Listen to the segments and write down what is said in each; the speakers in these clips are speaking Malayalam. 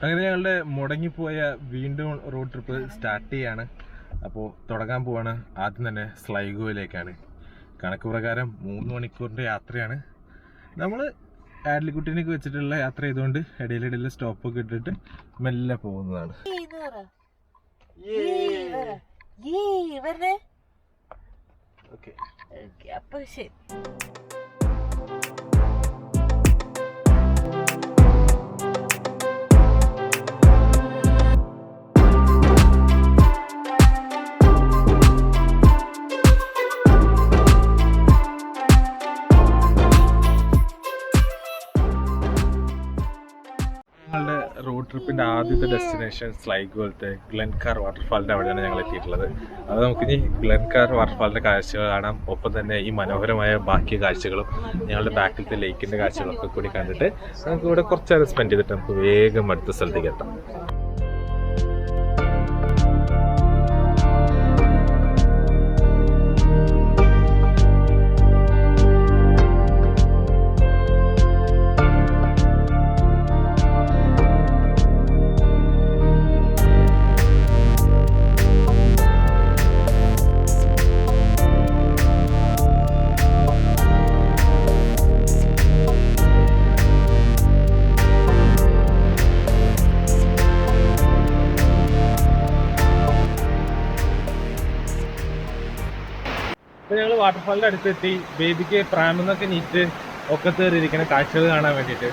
അങ്ങനെ ഞങ്ങളുടെ മുടങ്ങിപ്പോയ വീണ്ടും റോഡ് ട്രിപ്പ് സ്റ്റാർട്ട് ചെയ്യാണ്. അപ്പോൾ തുടങ്ങാൻ പോവാണ്. ആദ്യം തന്നെ സ്ലൈഗോയിലേക്കാണ്. കണക്ക് പ്രകാരം 3 മണിക്കൂറിൻ്റെ യാത്രയാണ്. നമ്മൾ ആഡ്ലിക്കുട്ടീനൊക്കെ വെച്ചിട്ടുള്ള യാത്ര ചെയ്തുകൊണ്ട് ഇടയിലിടയിൽ സ്റ്റോപ്പൊക്കെ ഇട്ടിട്ട് മെല്ലെ പോകുന്നതാണ്. ഓക്കെ, അപ്പോൾ ശരി. റോഡ് ട്രിപ്പിൻ്റെ ആദ്യത്തെ ഡെസ്റ്റിനേഷൻ സ്ലൈഗോയിലത്തെ ഗ്ലെൻകാർ വാട്ടർഫാളിൻ്റെ അവിടെയാണ് ഞങ്ങൾ എത്തിയിട്ടുള്ളത്. അത് നമുക്കിനി ഗ്ലെൻകാർ വാട്ടർഫാളിൻ്റെ കാഴ്ചകൾ കാണാം. ഒപ്പം തന്നെ ഈ മനോഹരമായ ബാക്കി കാഴ്ചകളും ഞങ്ങളുടെ ബാക്കിലത്തെ ലേക്കിൻ്റെ കാഴ്ചകളൊക്കെ കൂടി കണ്ടിട്ട് നമുക്ക് ഇവിടെ കുറച്ച് നേരം സ്പെൻഡ് ചെയ്തിട്ട് നമുക്ക് വേഗം അടുത്ത സ്ഥലത്തേക്ക് എത്താം. ഞങ്ങൾ വാട്ടർഫാളിൻ്റെ അടുത്തെത്തി. ബേബിക്ക് പ്രാമെന്നൊക്കെ നീറ്റ് ഒക്കെ കയറിയിരിക്കുന്ന കാഴ്ചകൾ കാണാൻ വേണ്ടിയിട്ട്.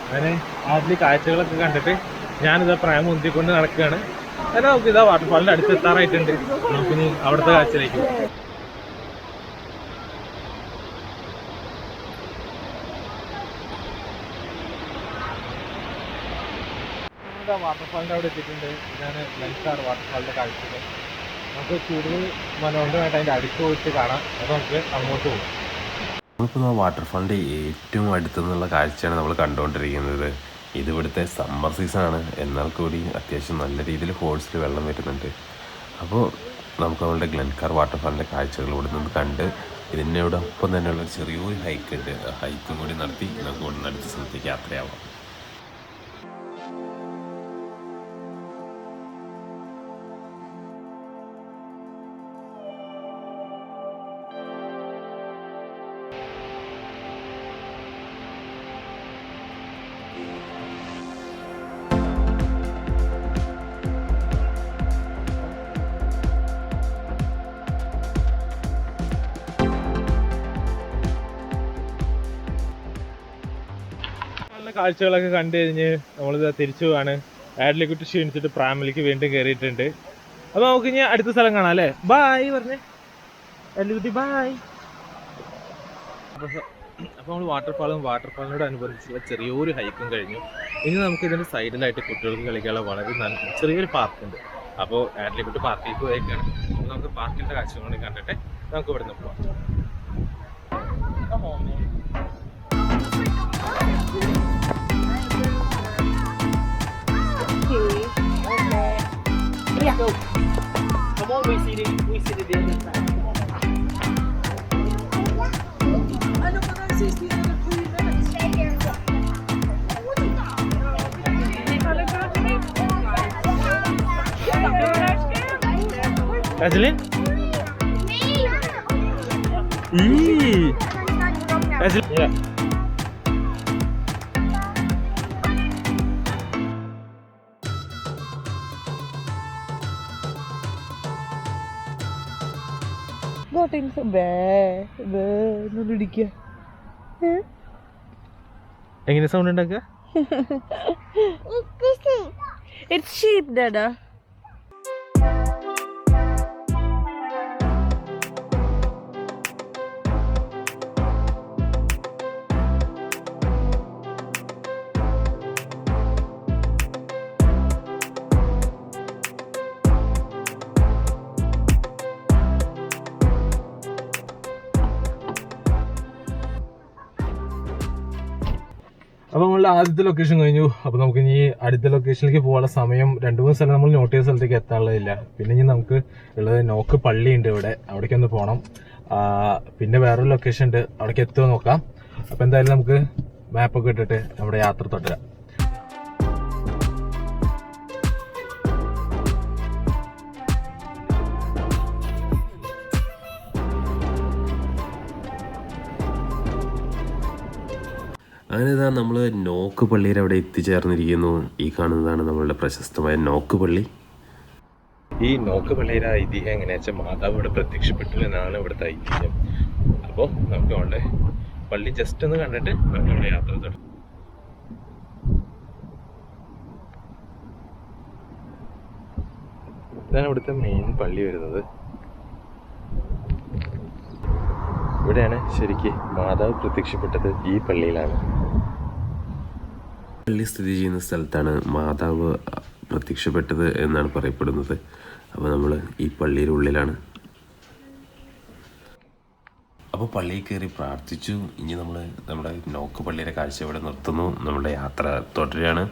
അങ്ങനെ ആദ്യ കാഴ്ചകളൊക്കെ കണ്ടിട്ട് ഞാനിതാ പ്രാം ഉന്തിക്കൊണ്ട് നടക്കുകയാണ്. അല്ല, നമുക്ക് ഇതാ വാട്ടർഫാളിൻ്റെ അടുത്ത് എത്താറായിട്ടുണ്ട്. നമുക്കിനി അവിടുത്തെ കാഴ്ചയിലേക്ക് പോകാം. വാട്ടർഫാളിൻ്റെ അവിടെ എത്തിയിട്ടുണ്ട്. ഇതാണ് ഗ്ലെൻകാർ വാട്ടർഫാളിൻ്റെ കാഴ്ചകൾ. നമുക്ക് കൂടുതൽ മനോഹരമായിട്ട് അതിൻ്റെ അടുത്ത് പോയിട്ട് കാണാം. അപ്പോൾ നമുക്ക് അങ്ങോട്ട് പോകും. നമ്മളിപ്പോൾ ആ വാട്ടർഫാളിൻ്റെ ഏറ്റവും അടുത്തുനിന്നുള്ള കാഴ്ചയാണ് നമ്മൾ കണ്ടുകൊണ്ടിരിക്കുന്നത്. ഇത് ഇവിടുത്തെ സമ്മർ സീസണാണ്, എന്നാൽ കൂടി അത്യാവശ്യം നല്ല രീതിയിൽ ഫോഴ്സിൽ വെള്ളം വരുന്നുണ്ട്. അപ്പോൾ നമുക്ക് നമ്മളുടെ ഗ്ലെൻകാർ വാട്ടർഫാളിൻ്റെ കാഴ്ചകൾ ഇവിടെ നിന്ന് കണ്ട് ഇതിനോടൊപ്പം തന്നെയുള്ള ചെറിയൊരു ഹൈക്ക് ഉണ്ട്. ആ ഹൈക്കും കൂടി നടത്തി നമുക്ക് ഇവിടെ നിന്ന് അടുത്ത സ്ഥലത്തേക്ക് യാത്രയാവാം. കാഴ്ചകളൊക്കെ കണ്ടു കഴിഞ്ഞ് നമ്മളിത് തിരിച്ചു പോവാണ്. ആഡ്ലിക്കുട്ടി ക്ഷീണിച്ചിട്ട് പ്രാമിലേക്ക് വീണ്ടും കയറിയിട്ടുണ്ട്. അപ്പോൾ നമുക്ക് ഇനി അടുത്ത സ്ഥലം കാണാം അല്ലേ? ബായ് പറഞ്ഞേ ആഡ്ലിക്കുട്ടി, ബായ്. അപ്പോൾ നമ്മൾ വാട്ടർഫാളിനോട് അനുബന്ധിച്ചുള്ള ചെറിയൊരു ഹൈക്കും കഴിഞ്ഞു. ഇനി നമുക്ക് ഇതിൻ്റെ സൈഡിലായിട്ട് കുട്ടികൾക്ക് കളിക്കാനുള്ള വളരെ ചെറിയൊരു പാർക്കുണ്ട്. അപ്പോൾ ആഡ്ലിക്കുട്ടി പാർക്കിലേക്ക് പോയേക്കാണ്. നമുക്ക് പാർക്കിൻ്റെ കാഴ്ചകൾ കൂടി കണ്ടിട്ട് നമുക്ക് ഇവിടെ നിന്ന് പോകാം. Go. Come on, we see the other side. Ano pa lang sis, dito na po yun na. Stay here. Adeline? Adeline? Yeah. എങ്ങനെ സൗണ്ട് ഉണ്ടാക്കുക? It's sheep, Dada. അപ്പോൾ നമ്മളുടെ ആദ്യത്തെ ലൊക്കേഷൻ കഴിഞ്ഞു. അപ്പോൾ നമുക്ക് ഇനി അടുത്ത ലൊക്കേഷനിലേക്ക് പോകാനുള്ള സമയം 2-3 സ്ഥലം നമ്മൾ നോട്ട് ചെയ്ത സ്ഥലത്തേക്ക് എത്താനുള്ളതില്ല. പിന്നെ ഇനി നമുക്ക് ഉള്ളത് നോക്ക് പള്ളിയുണ്ട് ഇവിടെ, അവിടേക്ക് ഒന്ന് പോകണം. പിന്നെ വേറൊരു ലൊക്കേഷൻ ഉണ്ട്, അവിടേക്ക് എത്തുമോ നോക്കാം. അപ്പോൾ എന്തായാലും നമുക്ക് മാപ്പൊക്കെ ഇട്ടിട്ട് നമ്മുടെ യാത്ര തുടരാം. അങ്ങനെ ഇതാ നമ്മൾ നോക്ക് പള്ളിയുടെ അവിടെ എത്തിച്ചേർന്നിരിക്കുന്നു. ഈ കാണുന്നതാണ് നമ്മളുടെ പ്രശസ്തമായ നോക്ക് പള്ളി. ഈ നോക്ക് പള്ളിയുടെ ഐതിഹ്യം എങ്ങനെയാ വെച്ചാൽ മാതാവ് ഇവിടെ പ്രത്യക്ഷപ്പെട്ടു എന്നാണ് ഇവിടുത്തെ ഐതിഹ്യം. അപ്പോൾ നമുക്ക് അവിടെ പള്ളി ജസ്റ്റ് ഒന്ന് കണ്ടിട്ട് നമുക്ക് അവിടെ യാത്ര തുടങ്ങാം. ഇതാണ് ഇവിടുത്തെ മെയിൻ പള്ളി വരുന്നത്. ഇവിടെയാണ് ശരിക്ക് മാതാവ് പ്രത്യക്ഷപ്പെട്ടത്, ഈ പള്ളിയിലാണ്. പള്ളി സ്ഥിതി ചെയ്യുന്ന സ്ഥലത്താണ് മാതാവ് പ്രത്യക്ഷപ്പെട്ടത് എന്നാണ് പറയപ്പെടുന്നത്. അപ്പോൾ നമ്മൾ ഈ പള്ളിയുടെ ഉള്ളിലാണ്. അപ്പോൾ പള്ളിയിൽ കയറി പ്രാർത്ഥിച്ചു. ഇനി നമ്മൾ നമ്മുടെ നോക്ക് പള്ളിയുടെ കാഴ്ച ഇവിടെ നിർത്തുന്നു. നമ്മുടെ യാത്ര തുടരുകയാണ്.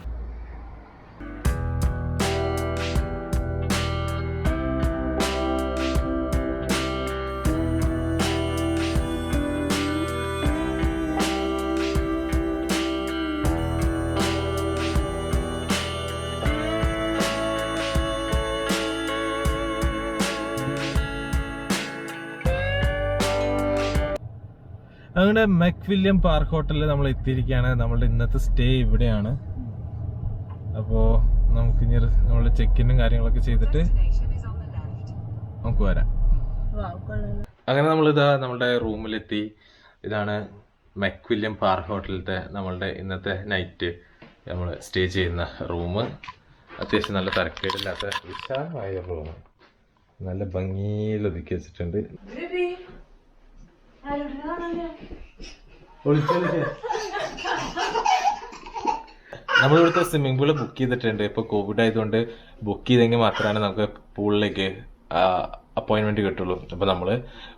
അങ്ങനെ മെക്വില്യം പാർക്ക് ഹോട്ടലിൽ നമ്മൾ എത്തിയിരിക്കുകയാണ്. നമ്മളുടെ ഇന്നത്തെ സ്റ്റേ ഇവിടെയാണ്. അപ്പോൾ നമുക്ക് ഇനി നമ്മളുടെ ചെക്കിനും കാര്യങ്ങളൊക്കെ ചെയ്തിട്ട് നമുക്ക് വരാം. അങ്ങനെ നമ്മളിതാ നമ്മളുടെ റൂമിലെത്തി. ഇതാണ് മെക്വില്യം പാർക്ക് ഹോട്ടലിലത്തെ നമ്മളുടെ ഇന്നത്തെ നൈറ്റ് നമ്മൾ സ്റ്റേ ചെയ്യുന്ന റൂം. അത്യാവശ്യം നല്ല തരക്കേടില്ലാത്ത വിശാലമായ റൂം, നല്ല ഭംഗിയിൽ ഒതുക്കി വെച്ചിട്ടുണ്ട്. നമ്മളിവിടുത്തെ സ്വിമ്മിംഗ് പൂള് ബുക്ക് ചെയ്തിട്ടുണ്ട്. ഇപ്പോൾ കോവിഡ് ആയതുകൊണ്ട് ബുക്ക് ചെയ്തെങ്കിൽ മാത്രമാണ് നമുക്ക് പൂളിലേക്ക് അപ്പോയിൻമെൻറ്റ് കിട്ടുള്ളൂ. അപ്പോൾ നമ്മൾ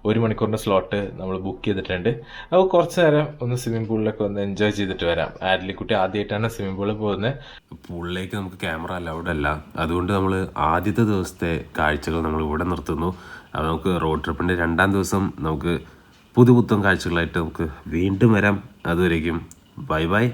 1 മണിക്കൂറിൻ്റെ സ്ലോട്ട് നമ്മൾ ബുക്ക് ചെയ്തിട്ടുണ്ട്. അപ്പോൾ കുറച്ച് നേരം ഒന്ന് സ്വിമ്മിംഗ് പൂളിലൊക്കെ ഒന്ന് എൻജോയ് ചെയ്തിട്ട് വരാം. ആഡ്ലിക്കുട്ടി ആദ്യമായിട്ടാണ് സ്വിമ്മിംഗ് പൂളിൽ പോകുന്നത്. പൂളിലേക്ക് നമുക്ക് ക്യാമറ അലൗഡ് അല്ല. അതുകൊണ്ട് നമ്മൾ ആദ്യത്തെ ദിവസത്തെ കാഴ്ചകൾ നമ്മൾ ഇവിടെ നിർത്തുന്നു. അപ്പോൾ നമുക്ക് റോഡ് ട്രിപ്പിൻ്റെ 2ാം ദിവസം നമുക്ക് പുതുപുത്തൻ കാഴ്ചകളായിട്ട് നമുക്ക് വീണ്ടും വരാം. അതുവരേക്കും ബൈ ബൈ.